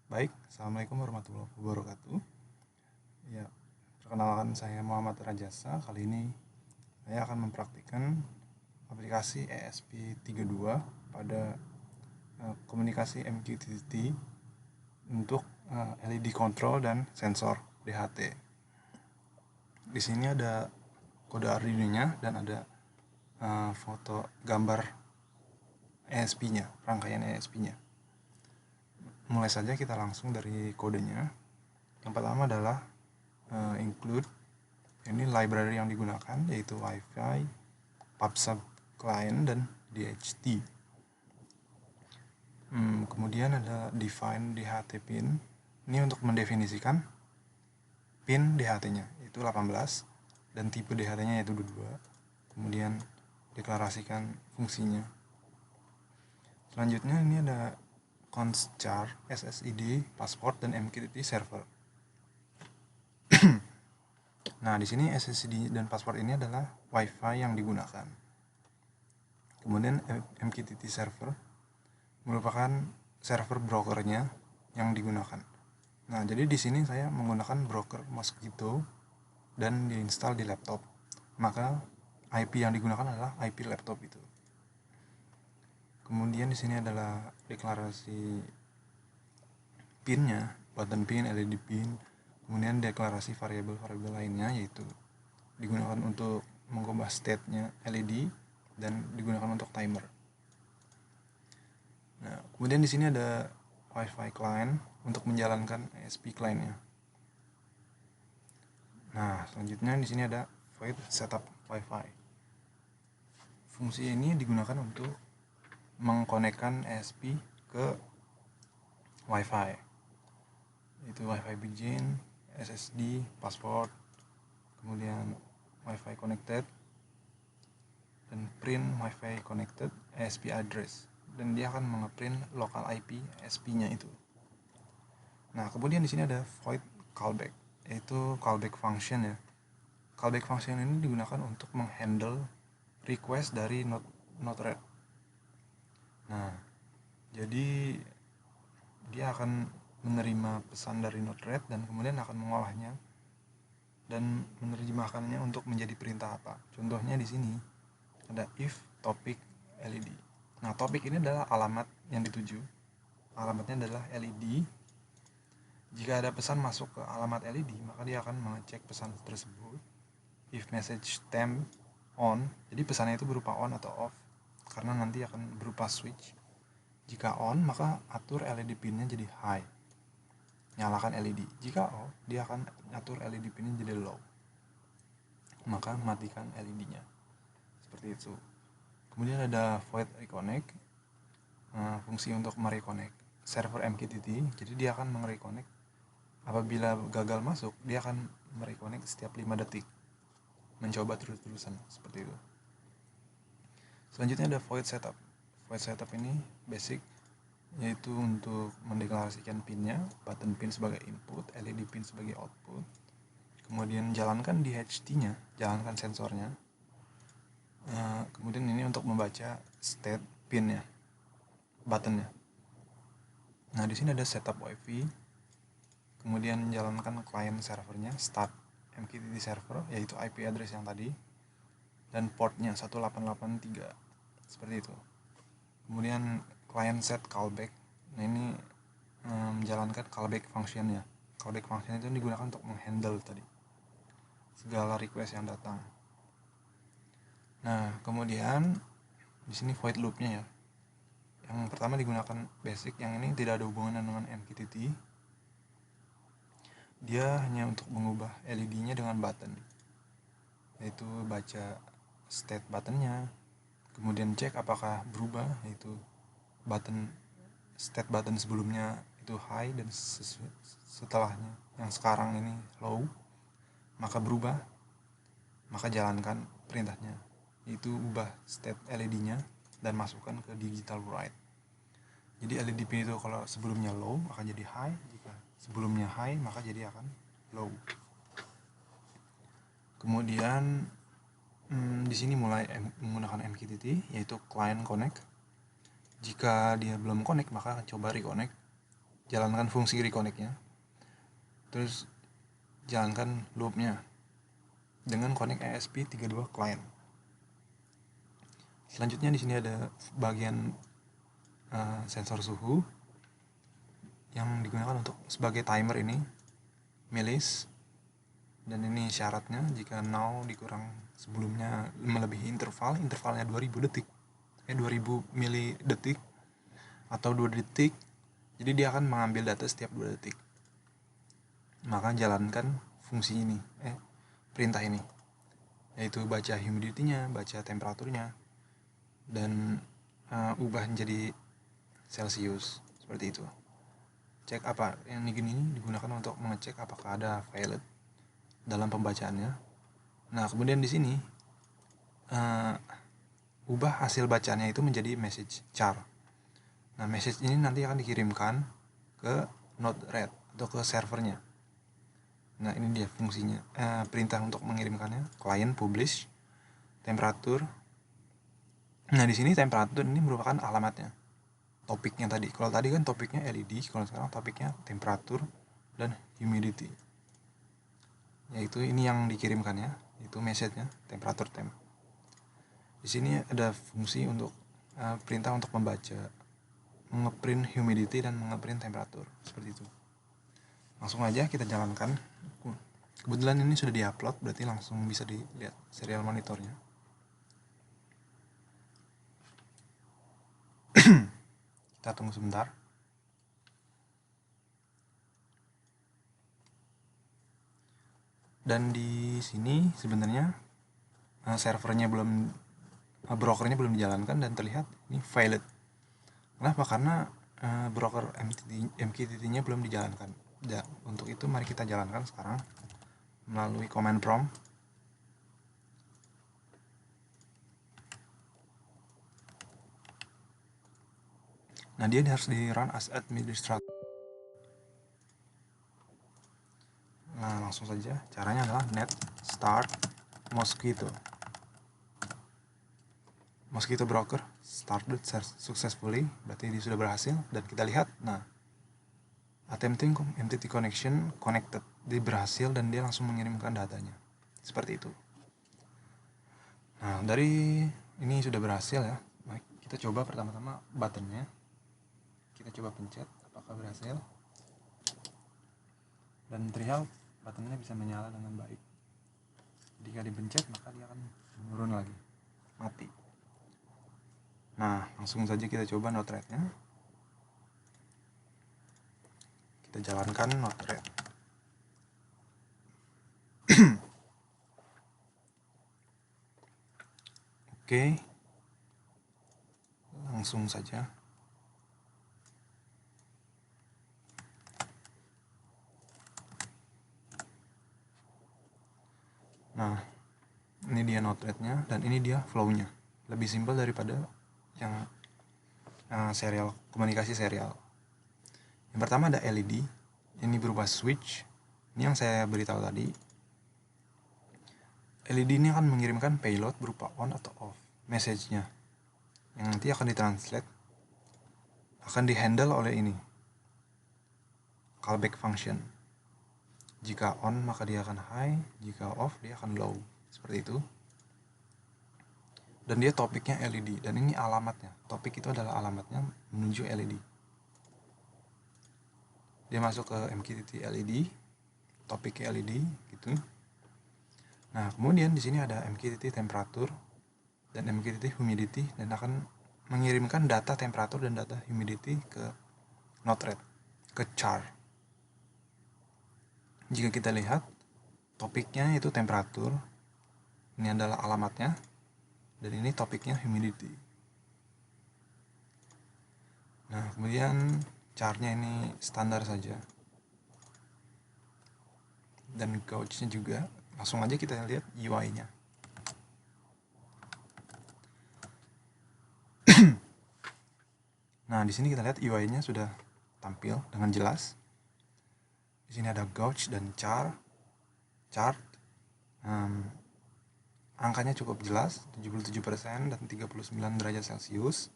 Baik, Assalamualaikum warahmatullahi wabarakatuh. Ya, perkenalkan saya Muhammad Rajasa. Kali ini saya akan mempraktikkan aplikasi ESP32 pada komunikasi MQTT untuk LED control dan sensor DHT. Di sini ada kode Arduino-nya dan ada foto gambar ESP-nya, rangkaian ESP-nya. Mulai saja kita langsung dari kodenya. Yang pertama adalah include. Ini library yang digunakan yaitu Wi-Fi, PubSub client, dan DHT. Kemudian ada define DHT pin. Ini untuk mendefinisikan pin DHT-nya yaitu 18 dan tipe DHT-nya yaitu 22. Kemudian deklarasikan fungsinya. Selanjutnya ini ada const char, SSID, password, dan MQTT server. Nah, di sini SSID dan password ini adalah Wi-Fi yang digunakan. Kemudian MQTT server merupakan server brokernya yang digunakan. Nah, jadi di sini saya menggunakan broker Mosquito dan diinstal di laptop. Maka IP yang digunakan adalah IP laptop itu. Kemudian di sini adalah deklarasi pinnya, button pin, LED pin, kemudian deklarasi variabel-variabel lainnya yaitu digunakan untuk mengubah state-nya LED dan digunakan untuk timer. Nah, kemudian di sini ada Wi-Fi client untuk menjalankan ESP client-nya. Nah, selanjutnya di sini ada void setup Wi-Fi. Fungsi ini digunakan untuk mengkonekkan ESP ke Wi-Fi. Itu Wi-Fi begin, SSD, password, kemudian Wi-Fi connected, dan print Wi-Fi connected ESP address, dan dia akan mengeprint local IP ESP-nya itu. Nah, kemudian di sini ada void callback, yaitu callback function ya. Callback function ini digunakan untuk menghandle request dari Node-RED. Nah, jadi dia akan menerima pesan dari Node-RED dan kemudian akan mengolahnya dan menerjemahkannya untuk menjadi perintah apa. Contohnya di sini ada if topic LED. Nah, topik ini adalah alamat yang dituju. Alamatnya adalah LED. Jika ada pesan masuk ke alamat LED, maka dia akan mengecek pesan tersebut. If message temp on, jadi pesannya itu berupa on atau off, karena nanti akan berupa switch. Jika on, maka atur LED pinnya jadi high, nyalakan LED. Jika off, dia akan atur LED pinnya jadi low, maka matikan LED-nya. Seperti itu. Kemudian ada void reconnect, fungsi untuk mereconnect server MQTT. Jadi dia akan mereconnect apabila gagal masuk, dia akan mereconnect setiap 5 detik, mencoba terus-terusan seperti itu. Selanjutnya ada void setup. Void setup ini basic, yaitu untuk mendeklarasikan pinnya, button pin sebagai input, LED pin sebagai output. Kemudian jalankan DHT-nya, jalankan sensornya. Kemudian ini untuk membaca state pinnya, buttonnya. Nah, di sini ada setup Wi-Fi. Kemudian jalankan client servernya, start MQTT server, yaitu IP address yang tadi, dan portnya 1883, seperti itu. Kemudian client set callback. Nah, ini menjalankan callback function-nya. Callback function itu digunakan untuk menghandle tadi segala request yang datang. Nah, kemudian di sini void loop-nya ya. Yang pertama digunakan basic, yang ini tidak ada hubungan dengan MQTT. Dia hanya untuk mengubah LED-nya dengan button, yaitu baca state buttonnya, kemudian cek apakah berubah, yaitu button state button sebelumnya itu high dan setelahnya yang sekarang ini low, maka berubah, maka jalankan perintahnya, yaitu ubah state LED-nya dan masukkan ke digital write. Jadi LED pin itu kalau sebelumnya low akan jadi high, jika sebelumnya high maka jadi akan low. Kemudian di sini mulai menggunakan MQTT, yaitu client connect. Jika dia belum connect maka coba reconnect. jalankan fungsi reconnect-nya, terus jalankan loop-nya dengan connect ESP32 client. Selanjutnya di sini ada bagian sensor suhu yang digunakan untuk sebagai timer ini, millis, dan ini syaratnya jika now dikurang sebelumnya melebihi intervalnya 2000 detik 2000 mili detik atau 2 detik, jadi dia akan mengambil data setiap 2 detik. Maka jalankan fungsi ini, perintah ini, yaitu baca humidity-nya, baca temperaturnya, dan ubah menjadi Celsius, seperti itu. Cek apa yang gini digunakan untuk mengecek apakah ada failover dalam pembacaannya. Nah, kemudian di sini ubah hasil bacaannya itu menjadi message char. Nah, message ini nanti akan dikirimkan ke Node-RED atau ke servernya. Nah, ini dia fungsinya, perintah untuk mengirimkannya, client publish temperatur. Nah, di sini temperatur ini merupakan alamatnya, topiknya tadi. Kalau tadi kan topiknya LED, kalau sekarang topiknya temperatur dan humidity. Yaitu ini yang dikirimkannya, itu message-nya, temperatur temp. Di sini ada fungsi untuk perintah untuk membaca, ngeprint humidity dan ngeprint temperatur, seperti itu. Langsung aja kita jalankan. Kebetulan ini sudah diupload, berarti langsung bisa dilihat serial monitornya. Kita tunggu sebentar. Dan di sini sebenarnya servernya belum, brokernya belum dijalankan dan terlihat ini failed. Kenapa? Karena broker MQTT-nya belum dijalankan. Ya, untuk itu mari kita jalankan sekarang melalui command prompt. Nah, dia harus di run as administrator. Nah, langsung saja. Caranya adalah net start mosquito broker started successfully, berarti dia sudah berhasil. Dan kita lihat, nah, attempting MTT connection connected, dia berhasil dan dia langsung mengirimkan datanya, seperti itu. Nah, dari ini sudah berhasil ya. Baik, kita coba pertama-tama buttonnya, kita coba pencet apakah berhasil, dan terlihat buttonnya bisa menyala dengan baik. Jika dipencet maka dia akan menurun lagi, mati. Nah, langsung saja kita coba Node-RED-nya. Kita jalankan Node-RED. Oke. Langsung saja. Nah, ini dia Node-RED-nya dan ini dia flow-nya. Lebih simpel daripada yang serial, komunikasi serial. Yang pertama ada LED, ini berupa switch. Ini yang saya beritahu tadi. LED ini akan mengirimkan payload berupa on atau off message-nya, yang nanti akan ditranslate, akan dihandle oleh ini callback function. Jika on maka dia akan high, jika off dia akan low, seperti itu. Dan dia topiknya LED, dan ini alamatnya. Topik itu adalah alamatnya menuju LED. Dia masuk ke MQTT LED, topik LED gitu. Nah, kemudian di sini ada MQTT temperatur dan MQTT humidity, dan akan mengirimkan data temperatur dan data humidity ke Node-RED, ke char. Jika kita lihat, topiknya itu temperatur, ini adalah alamatnya, dan ini topiknya humidity. Nah, kemudian charnya ini standar saja, dan gauge-nya juga. Langsung aja kita lihat UI-nya. Nah, di sini kita lihat UI-nya sudah tampil dengan jelas. Di sini ada gauge dan chart. Angkanya cukup jelas, 77% dan 39 derajat Celcius.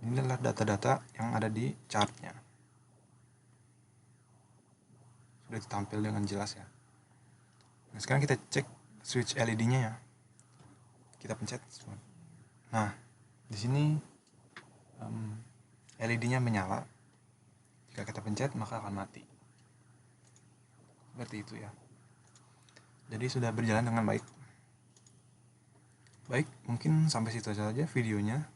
Ini adalah data-data yang ada di chartnya. udah tampil dengan jelas ya. Nah sekarang kita cek switch LED-nya ya, kita pencet. Nah di sini LED-nya menyala. Jika kita pencet maka akan mati. Seperti itu ya. Jadi sudah berjalan dengan baik. Baik, mungkin sampai situ saja videonya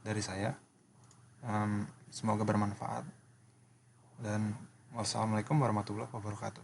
dari saya. Semoga bermanfaat. Dan wassalamualaikum warahmatullahi wabarakatuh.